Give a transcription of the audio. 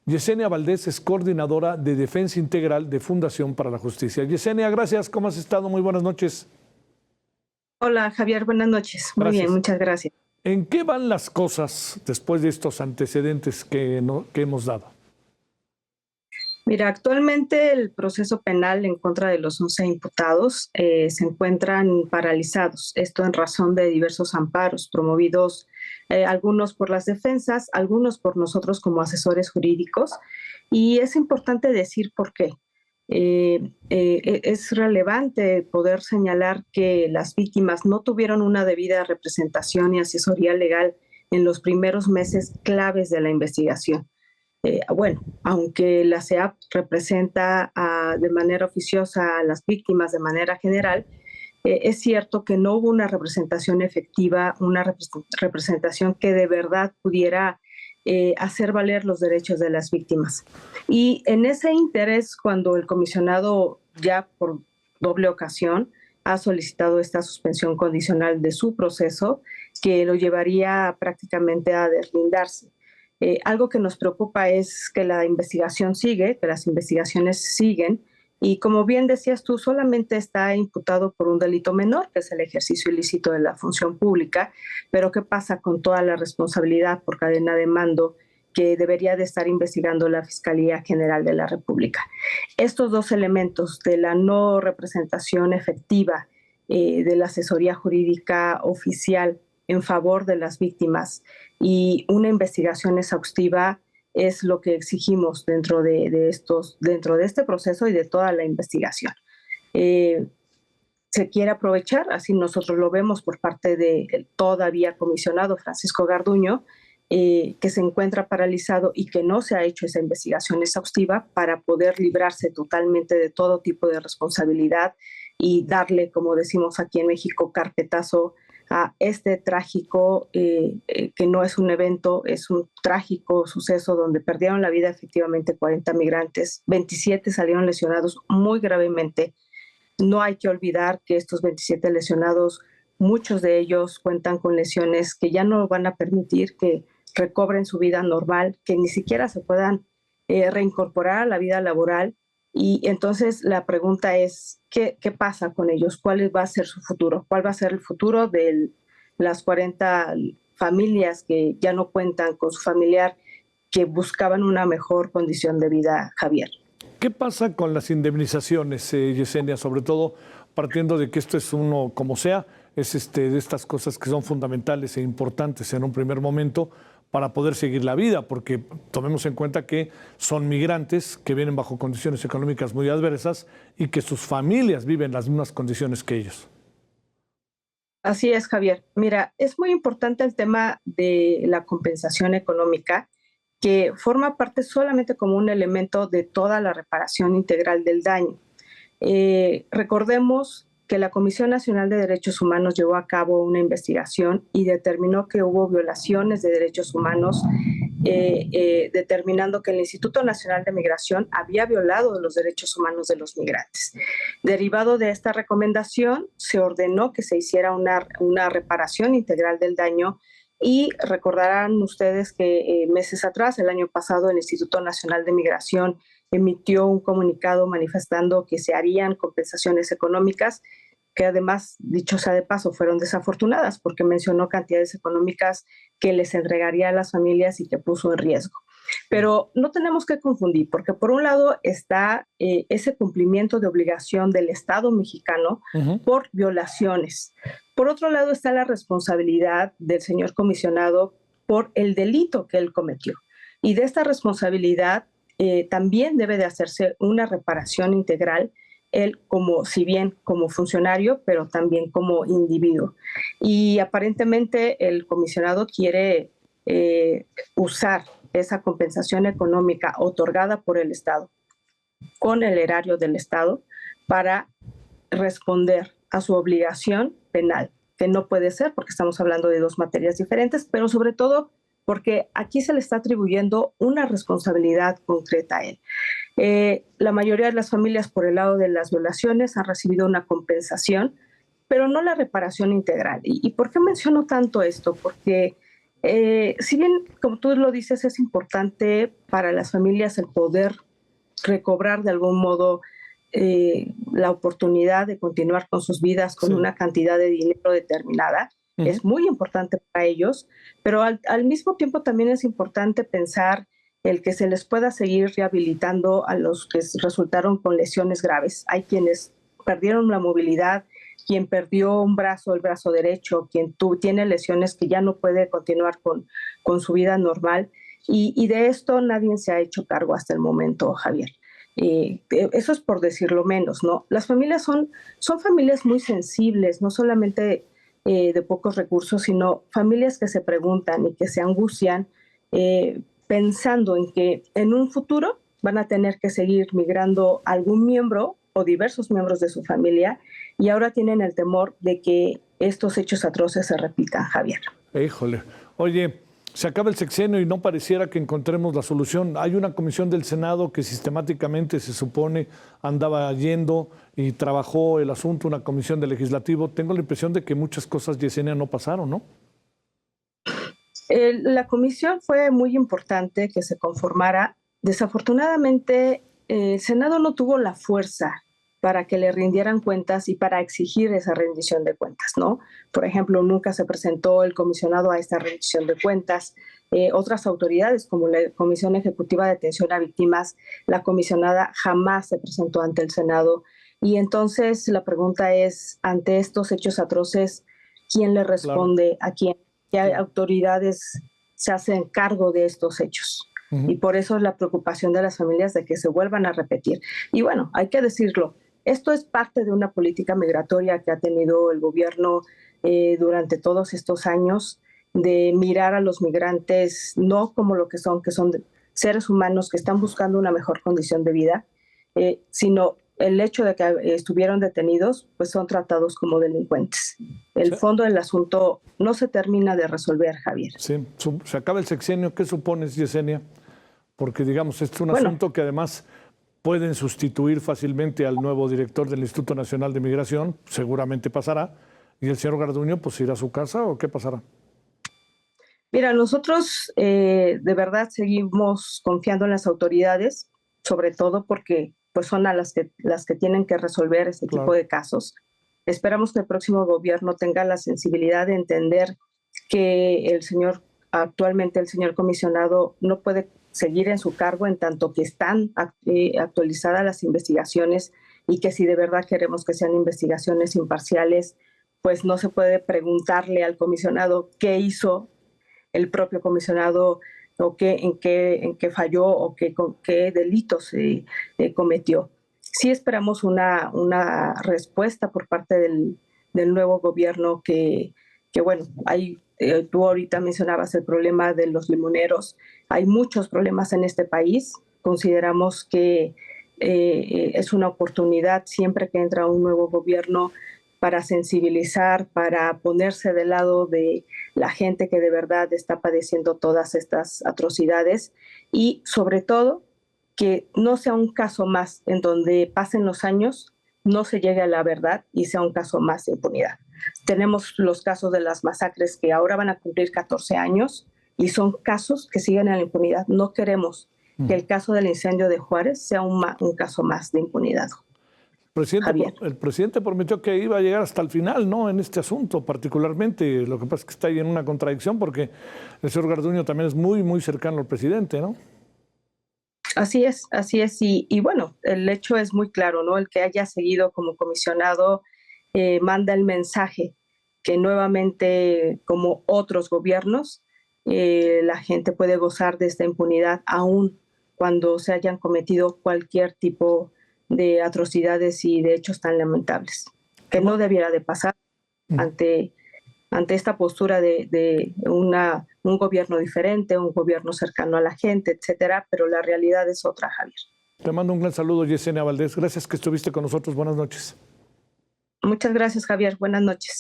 Yesenia Valdés es coordinadora de Defensa Integral de Fundación para la Justicia. Yesenia, gracias. ¿Cómo has estado? Muy buenas noches. Hola, Javier. Buenas noches. Muy Gracias. bien, muchas gracias. ¿En qué van las cosas después de estos antecedentes que hemos dado? Mira, actualmente el proceso penal en contra de los 11 imputados se encuentran paralizados. Esto en razón de diversos amparos promovidos, algunos por las defensas, algunos por nosotros como asesores jurídicos. Y es importante decir por qué. Es relevante poder señalar que las víctimas no tuvieron una debida representación y asesoría legal en los primeros meses claves de la investigación. Bueno, aunque la CEAP representa de manera oficiosa a las víctimas de manera general, es cierto que no hubo una representación efectiva, una representación que de verdad pudiera hacer valer los derechos de las víctimas. Y en ese interés, cuando el comisionado ya por doble ocasión ha solicitado esta suspensión condicional de su proceso, que lo llevaría prácticamente a deslindarse. Algo que nos preocupa es que la investigación sigue, que las investigaciones siguen, y como bien decías tú, solamente está imputado por un delito menor, que es el ejercicio ilícito de la función pública, pero ¿qué pasa con toda la responsabilidad por cadena de mando que debería de estar investigando la Fiscalía General de la República? Estos dos elementos de la no representación efectiva de la asesoría jurídica oficial en favor de las víctimas y una investigación exhaustiva es lo que exigimos dentro de este proceso y de toda la investigación. Se quiere aprovechar, así nosotros lo vemos por parte del todavía comisionado Francisco Garduño, que se encuentra paralizado y que no se ha hecho esa investigación exhaustiva para poder librarse totalmente de todo tipo de responsabilidad y darle, como decimos aquí en México, carpetazo a este trágico, que no es un evento, es un trágico suceso donde perdieron la vida efectivamente 40 migrantes, 27 salieron lesionados muy gravemente. No hay que olvidar que estos 27 lesionados, muchos de ellos cuentan con lesiones que ya no van a permitir que recobren su vida normal, que ni siquiera se puedan reincorporar a la vida laboral. Y entonces la pregunta es, ¿qué pasa con ellos? ¿Cuál va a ser su futuro? ¿Cuál va a ser el futuro de las 40 familias que ya no cuentan con su familiar, que buscaban una mejor condición de vida, Javier? ¿Qué pasa con las indemnizaciones, Yesenia? Sobre todo partiendo de que esto es uno, como sea, es de estas cosas que son fundamentales e importantes en un primer momento para poder seguir la vida, porque tomemos en cuenta que son migrantes que vienen bajo condiciones económicas muy adversas y que sus familias viven las mismas condiciones que ellos. Así es, Javier. Mira, es muy importante el tema de la compensación económica, que forma parte solamente como un elemento de toda la reparación integral del daño. Recordemos que la Comisión Nacional de Derechos Humanos llevó a cabo una investigación y determinó que hubo violaciones de derechos humanos, determinando que el Instituto Nacional de Migración había violado los derechos humanos de los migrantes. Derivado de esta recomendación, se ordenó que se hiciera una reparación integral del daño. Y recordarán ustedes que meses atrás, el año pasado, el Instituto Nacional de Migración emitió un comunicado manifestando que se harían compensaciones económicas, que además, dicho sea de paso, fueron desafortunadas porque mencionó cantidades económicas que les entregaría a las familias y que puso en riesgo. Pero no tenemos que confundir, porque por un lado está ese cumplimiento de obligación del Estado mexicano por violaciones. Por otro lado está la responsabilidad del señor comisionado por el delito que él cometió. Y de esta responsabilidad también debe de hacerse una reparación integral, él como, si bien como funcionario, pero también como individuo. Y aparentemente el comisionado quiere usar esa compensación económica otorgada por el Estado con el erario del Estado para responder a su obligación penal, que no puede ser porque estamos hablando de dos materias diferentes, pero sobre todo porque aquí se le está atribuyendo una responsabilidad concreta a él. La mayoría de las familias por el lado de las violaciones han recibido una compensación, pero no la reparación integral. ¿Y por qué menciono tanto esto? Porque Si bien, como tú lo dices, es importante para las familias el poder recobrar de algún modo la oportunidad de continuar con sus vidas con Sí. una cantidad de dinero determinada. Ujú. Es muy importante para ellos, pero al mismo tiempo también es importante pensar el que se les pueda seguir rehabilitando a los que resultaron con lesiones graves. Hay quienes perdieron la movilidad, quien perdió un brazo, el brazo derecho, quien tiene lesiones que ya no puede continuar con su vida normal. Y de esto nadie se ha hecho cargo hasta el momento, Javier. Eso es por decirlo menos, ¿no? Las familias son familias muy sensibles, no solamente de pocos recursos, sino familias que se preguntan y que se angustian pensando en que en un futuro van a tener que seguir migrando algún miembro o diversos miembros de su familia y ahora tienen el temor de que estos hechos atroces se repitan, Javier. Híjole. Oye, se acaba el sexenio y no pareciera que encontremos la solución. Hay una comisión del Senado que sistemáticamente se supone andaba yendo y trabajó el asunto, una comisión del Legislativo. Tengo la impresión de que muchas cosas, Yesenia, no pasaron, ¿no? La comisión fue muy importante que se conformara. Desafortunadamente, el Senado no tuvo la fuerza para que le rindieran cuentas y para exigir esa rendición de cuentas, ¿no? Por ejemplo, nunca se presentó el comisionado a esta rendición de cuentas. Otras autoridades, como la Comisión Ejecutiva de Atención a Víctimas, la comisionada jamás se presentó ante el Senado. Y entonces la pregunta es, ante estos hechos atroces, ¿quién le Claro, responde a quién? ¿Qué claro. autoridades se hacen cargo de estos hechos? Y Ujú. por eso es la preocupación de las familias de que se vuelvan a repetir. Y bueno, hay que decirlo, esto es parte de una política migratoria que ha tenido el gobierno durante todos estos años, de mirar a los migrantes no como lo que son seres humanos que están buscando una mejor condición de vida, sino el hecho de que estuvieron detenidos, pues son tratados como delincuentes. El Sí, fondo del asunto no se termina de resolver, Javier. sí. Se acaba el sexenio. ¿Qué supones, Yesenia? Porque, digamos, este es un Bueno, asunto que además pueden sustituir fácilmente al nuevo director del Instituto Nacional de Migración, seguramente pasará, y el señor Garduño pues irá a su casa o qué pasará. mira, nosotros de verdad seguimos confiando en las autoridades, sobre todo porque pues son a las que tienen que resolver este tipo Claro, de casos. Esperamos que el próximo gobierno tenga la sensibilidad de entender que actualmente el señor comisionado no puede seguir en su cargo en tanto que están actualizadas las investigaciones y que si de verdad queremos que sean investigaciones imparciales, pues no se puede preguntarle al comisionado qué hizo el propio comisionado o en qué falló o qué delitos cometió. Sí esperamos una respuesta por parte del nuevo gobierno que bueno, tú ahorita mencionabas el problema de los limoneros. Hay muchos problemas en este país. Consideramos que es una oportunidad siempre que entra un nuevo gobierno para sensibilizar, para ponerse del lado de la gente que de verdad está padeciendo todas estas atrocidades y sobre todo que no sea un caso más en donde pasen los años, no se llegue a la verdad y sea un caso más de impunidad. Tenemos los casos de las masacres que ahora van a cumplir 14 años y son casos que siguen en la impunidad. No queremos que el caso del incendio de Juárez sea un caso más de impunidad, Javier. el presidente prometió que iba a llegar hasta el final, ¿no? En este asunto particularmente. Lo que pasa es que está ahí en una contradicción porque el señor Garduño también es muy, muy cercano al presidente, ¿no? Así es. Y bueno, el hecho es muy claro, ¿no? El que haya seguido como comisionado manda el mensaje que nuevamente, como otros gobiernos, la gente puede gozar de esta impunidad aún cuando se hayan cometido cualquier tipo de atrocidades y de hechos tan lamentables, Te que no ma- debiera de pasar ante esta postura de un gobierno diferente, un gobierno cercano a la gente, etcétera, pero la realidad es otra, Javier. Te mando un gran saludo, Yesenia Valdés. Gracias que estuviste con nosotros. Buenas noches. Muchas gracias, Javier. Buenas noches.